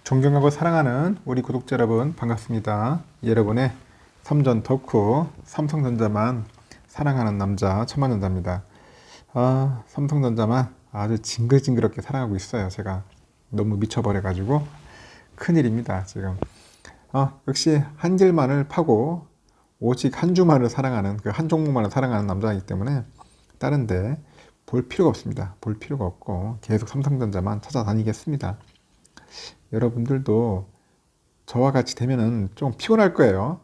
존경하고 사랑하는 우리 구독자 여러분 반갑습니다. 여러분의 삼전 덕후 삼성전자만 사랑하는 남자 천만전자입니다. 삼성전자만 아주 징글징글하게 사랑하고 있어요. 제가 너무 미쳐버려가지고 큰일입니다 지금. 역시 한 길만을 파고 오직 한 주만을 사랑하는 그 한 종목만을 사랑하는 남자이기 때문에 다른데 볼 필요가 없습니다. 볼 필요가 없고 계속 삼성전자만 찾아다니겠습니다. 여러분들도 저와 같이 되면은 좀 피곤할 거예요.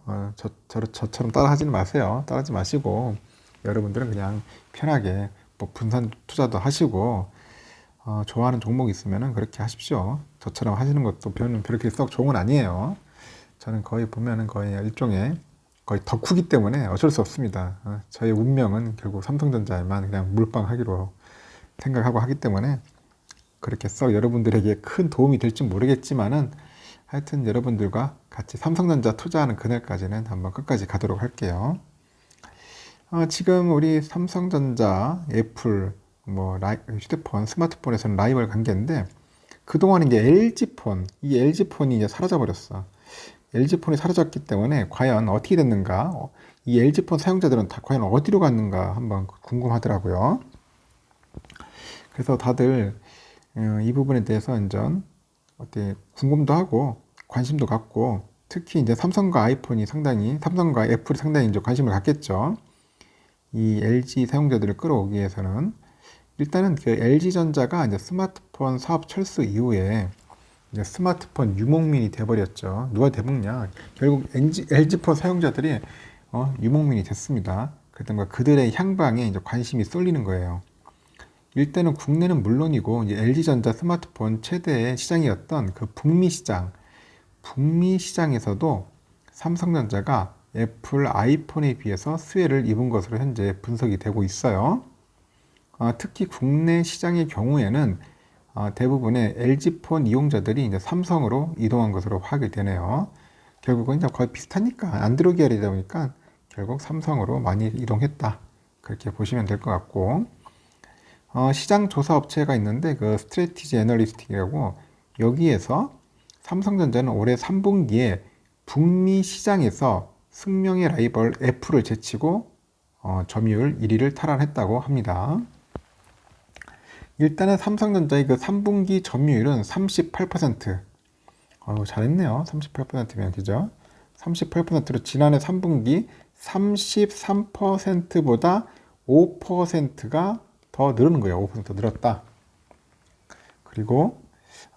저처럼 따라 하지는 마세요. 따라하지 마시고 여러분들은 그냥 편하게 뭐 분산 투자도 하시고 좋아하는 종목이 있으면은 그렇게 하십시오. 저처럼 하시는 것도 그렇게 썩 좋은 건 아니에요. 저는 거의 보면은 거의 일종의 거의 덕후기 때문에 어쩔 수 없습니다. 저의 운명은 결국 삼성전자에만 그냥 몰빵하기로 생각하고 하기 때문에 그렇게 썩 여러분들에게 큰 도움이 될지 모르겠지만은 하여튼 여러분들과 같이 삼성전자 투자하는 그날까지는 한번 끝까지 가도록 할게요. 지금 우리 삼성전자, 애플, 휴대폰, 스마트폰에서는 라이벌 관계인데 그동안 이제 LG폰, 이 LG폰이 이제 사라져버렸어. LG폰이 사라졌기 때문에 과연 어떻게 됐는가? 이 LG폰 사용자들은 다 과연 어디로 갔는가 한번 궁금하더라고요. 그래서 다들 이 부분에 대해서 완전 궁금도 하고 관심도 갖고 특히 이제 삼성과 애플이 상당히 이제 관심을 갖겠죠. 이 LG 사용자들을 끌어오기 위해서는 일단은 그 LG전자가 이제 스마트폰 사업 철수 이후에 이제 스마트폰 유목민이 돼버렸죠. 누가 돼먹냐? 결국 LG폰 사용자들이 유목민이 됐습니다. 그랬던가 그들의 향방에 이제 관심이 쏠리는 거예요. 일단은 국내는 물론이고 이제 LG전자 스마트폰 최대의 시장이었던 그 북미 시장에서도 삼성전자가 애플 아이폰에 비해서 수혜를 입은 것으로 현재 분석이 되고 있어요. 특히 국내 시장의 경우에는 대부분의 LG폰 이용자들이 이제 삼성으로 이동한 것으로 파악이 되네요. 결국은 이제 거의 비슷하니까 안드로이드 계열이다 보니까 결국 삼성으로 많이 이동했다. 그렇게 보시면 될 것 같고. 시장 조사 업체가 있는데 그 스트래티지 애널리스트라고 여기에서 삼성전자는 올해 3분기에 북미 시장에서 승명의 라이벌 애플을 제치고 점유율 1위를 탈환했다고 합니다. 일단은 삼성전자의 그 3분기 점유율은 38%. 잘했네요. 38%면 그죠? 38%로 지난해 3분기 33%보다 5%가 더 늘는 거예요. 5% 늘었다. 그리고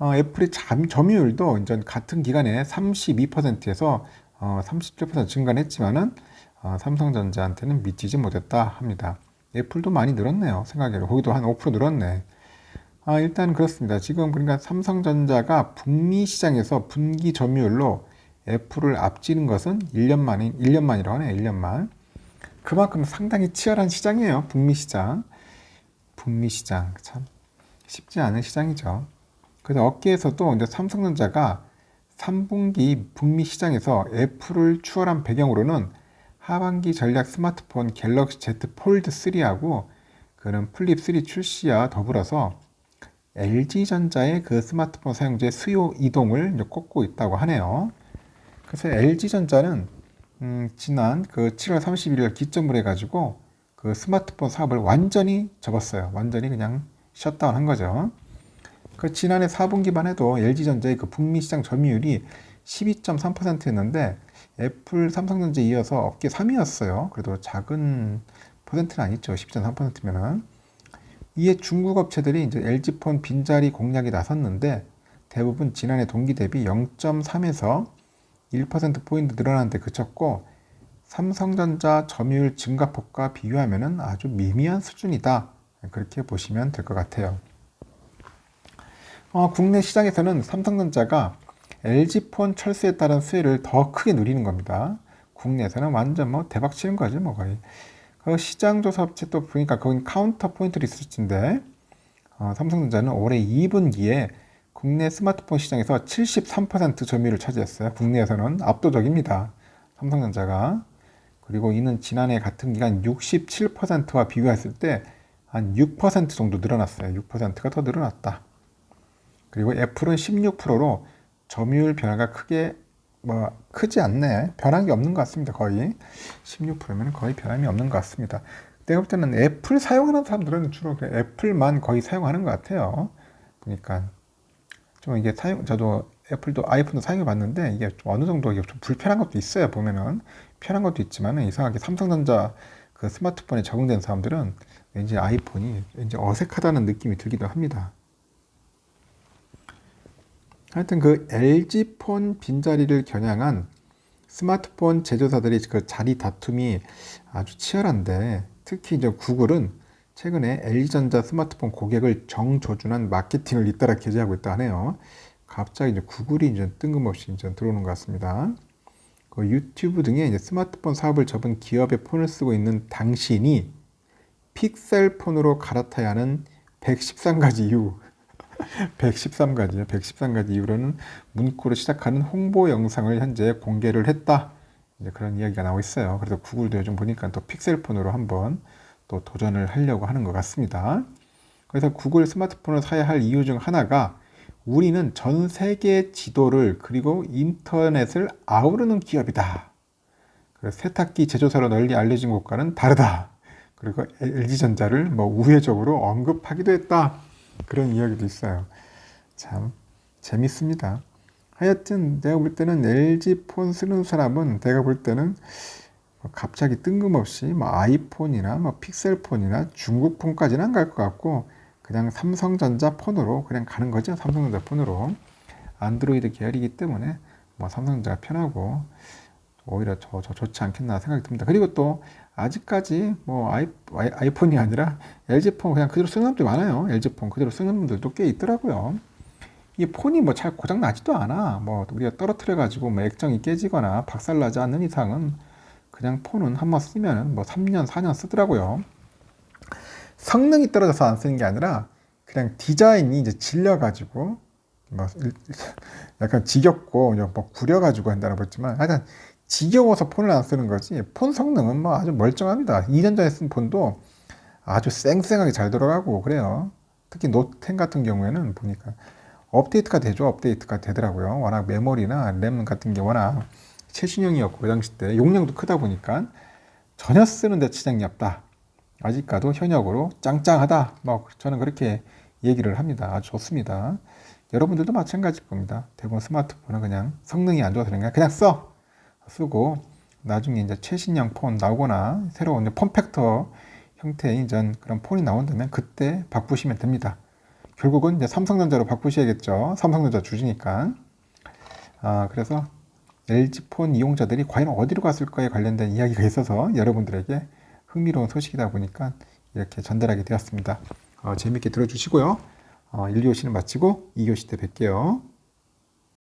애플의 점유율도 이제 같은 기간에 32%에서 37% 증가했지만은 삼성전자한테는 미치지 못했다 합니다. 애플도 많이 늘었네요. 생각해도 거기도 한 5% 늘었네. 일단 그렇습니다. 지금 그러니까 삼성전자가 북미 시장에서 분기 점유율로 애플을 앞지는 것은 1년 만이라고 하네요. 1년만. 그만큼 상당히 치열한 시장이에요. 북미 시장 참 쉽지 않은 시장이죠. 그래서 업계에서도 이제 삼성전자가 3분기 북미 시장에서 애플을 추월한 배경으로는 하반기 전략 스마트폰 갤럭시 Z 폴드 3하고 그런 플립 3 출시와 더불어서 LG전자의 그 스마트폰 사용자의 수요 이동을 꼽고 있다고 하네요. 그래서 LG전자는 지난 그 7월 31일 기점으로 해가지고 그 스마트폰 사업을 완전히 접었어요. 완전히 그냥 셧다운 한 거죠. 그 지난해 4분기만 해도 LG전자의 그 북미 시장 점유율이 12.3%였는데 애플, 삼성전자에 이어서 업계 3위였어요. 그래도 작은 퍼센트는 아니죠. 12.3%면은. 이에 중국 업체들이 이제 LG폰 빈자리 공략에 나섰는데 대부분 지난해 동기 대비 0.3에서 1%포인트 늘어나는 데 그쳤고 삼성전자 점유율 증가폭과 비교하면 아주 미미한 수준이다. 그렇게 보시면 될 것 같아요. 국내 시장에서는 삼성전자가 LG폰 철수에 따른 수혜를 더 크게 누리는 겁니다. 국내에서는 완전 대박 치는 거지 거의. 그 시장조사 업체 또 보니까 거긴 카운터 포인트도 있을 텐데 삼성전자는 올해 2분기에 국내 스마트폰 시장에서 73% 점유율을 차지했어요. 국내에서는 압도적입니다. 삼성전자가. 그리고 이는 지난해 같은 기간 67%와 비교했을 때 한 6% 정도 늘어났어요. 6%가 더 늘어났다. 그리고 애플은 16%로 점유율 변화가 크게 크지 않네. 변한 게 없는 것 같습니다. 거의 16%면 거의 변함이 없는 것 같습니다. 내가 볼 때는 애플 사용하는 사람들은 주로 애플만 거의 사용하는 것 같아요. 그러니까 좀 이게 저도 애플도 아이폰도 사용해 봤는데 이게 좀 어느 정도 이게 좀 불편한 것도 있어요. 보면은 편한 것도 있지만 이상하게 삼성전자 그 스마트폰에 적응된 사람들은 왠지 아이폰이 왠지 어색하다는 느낌이 들기도 합니다. 하여튼 그 LG 폰 빈자리를 겨냥한 스마트폰 제조사들이 그 자리 다툼이 아주 치열한데 특히 이제 구글은 최근에 LG전자 스마트폰 고객을 정조준한 마케팅을 잇따라 게재하고 있다 하네요. 갑자기 이제 구글이 이제 뜬금없이 이제 들어오는 것 같습니다. 그 유튜브 등의 이제 스마트폰 사업을 접은 기업의 폰을 쓰고 있는 당신이 픽셀 폰으로 갈아타야 하는 113가지 이유 113가지요. 113가지 이유로는 문구로 시작하는 홍보 영상을 현재 공개를 했다. 이제 그런 이야기가 나오고 있어요. 그래서 구글도 요즘 보니까 또 픽셀폰으로 한번 또 도전을 하려고 하는 것 같습니다. 그래서 구글 스마트폰을 사야 할 이유 중 하나가 우리는 전 세계 지도를 그리고 인터넷을 아우르는 기업이다. 그래서 세탁기 제조사로 널리 알려진 곳과는 다르다. 그리고 LG전자를 우회적으로 언급하기도 했다. 그런 이야기도 있어요. 참 재밌습니다. 하여튼 내가 볼 때는 LG 폰 쓰는 사람은 내가 볼 때는 갑자기 뜬금없이 아이폰이나 픽셀폰이나 중국 폰까지는 안 갈 것 같고 그냥 삼성전자 폰으로 그냥 가는 거죠. 삼성전자 폰으로 안드로이드 계열이기 때문에 삼성전자가 편하고 오히려 좋지 않겠나 생각이 듭니다. 그리고 또 아직까지 아이폰이 아니라 LG폰 그냥 그대로 쓰는 사람들이 많아요. LG폰 그대로 쓰는 분들도 꽤 있더라고요. 이 폰이 잘 고장 나지도 않아. 우리가 떨어뜨려 가지고 액정이 깨지거나 박살나지 않는 이상은 그냥 폰은 한번 쓰면은 3년 4년 쓰더라고요. 성능이 떨어져서 안 쓰는 게 아니라 그냥 디자인이 이제 질려 가지고 약간 지겹고 구려가지고 한다고 했지만 하여튼 지겨워서 폰을 안 쓰는 거지 폰 성능은 아주 멀쩡합니다. 2년 전에 쓴 폰도 아주 쌩쌩하게 잘 돌아가고 그래요. 특히 노트 10 같은 경우에는 보니까 업데이트가 되죠. 업데이트가 되더라고요. 워낙 메모리나 램 같은 게 워낙 최신형이었고 그 당시 때 용량도 크다 보니까 전혀 쓰는데 지장이 없다. 아직까지도 현역으로 짱짱하다. 저는 그렇게 얘기를 합니다. 아주 좋습니다. 여러분들도 마찬가지일 겁니다. 대부분 스마트폰은 그냥 성능이 안 좋아서 그냥 쓰고 나중에 이제 최신형 폰 나오거나 새로운 폼팩터 형태의 이제 그런 폰이 나온다면 그때 바꾸시면 됩니다. 결국은 이제 삼성전자로 바꾸셔야겠죠. 삼성전자 주지니까. 그래서 LG폰 이용자들이 과연 어디로 갔을까에 관련된 이야기가 있어서 여러분들에게 흥미로운 소식이다 보니까 이렇게 전달하게 되었습니다. 재밌게 들어주시고요. 1교시는 마치고 2교시 때 뵐게요.